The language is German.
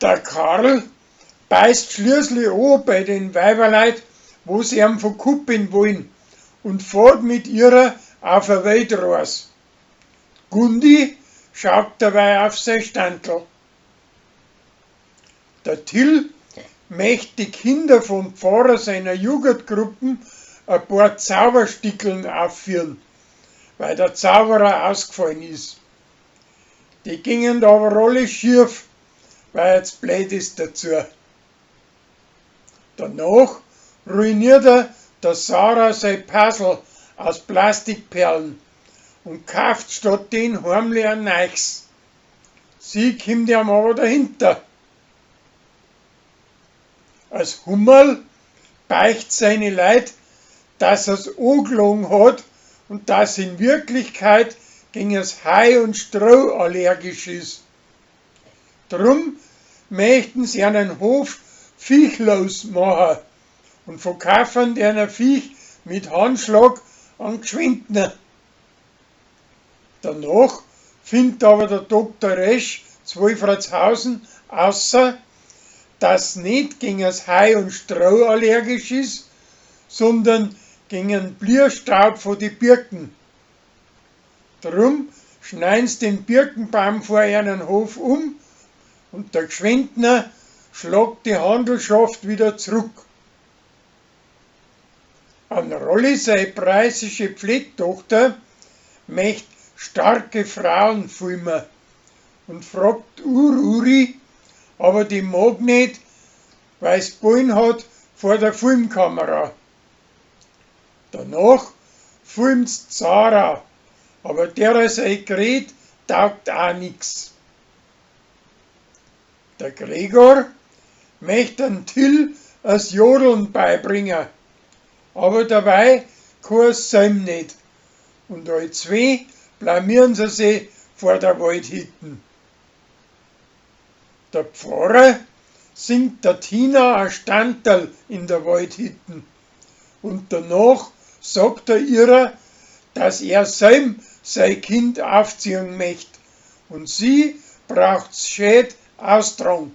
Der Karl beißt schließlich an bei den Weiberleut, wo sie ihm verkuppeln wollen, und fährt mit ihrer auf eine Weltreise. Gundi schaut dabei auf sein Standl. Der Till möchte die Kinder vom Pfarrer seiner Jugendgruppen ein paar Zauberstickeln aufführen, weil der Zauberer ausgefallen ist. Die gingen aber alle schief, weil er jetzt blöd ist dazu. Danach ruiniert er der Sarah sein Puzzle aus Plastikperlen und kauft statt den heimlich ein neues. Sie kommt ihm aber dahinter. Als Hummerl beicht seine Leid, dass er's angelogen hat und dass in Wirklichkeit gegen das Hai und Stroh allergisch ist. Drum möchten sie einen Hof viechlos machen und verkaufen den Viech mit Handschlag an Geschwindner. Danach findet aber der Dr. Resch zu Wolfratshausen außer, dass nicht gegen das Hai und Stroh allergisch ist, sondern gegen den Blierstaub von den Birken. Darum schneiden sie den Birkenbaum vor ihren Hof um und der Geschwindner schlägt die Handelschaft wieder zurück. An Rolli, seine preußische Pflegtochter, möchte starke Frauen filmen und fragt Uri, aber die mag nicht, weil es Bullen hat vor der Filmkamera. Danach filmt's Sarah, aber der sein Gerät taugt auch nix. Der Gregor möchte den Till das Jodeln beibringen, aber dabei kann es ihm nicht. Und alle zwei blamieren sie sich vor der Waldhütte. Der Pfarrer singt der Tina ein Standal in der Waldhütte und danach sagt er ihr, dass er sein Kind aufziehen möchte und sie braucht's schön austragen.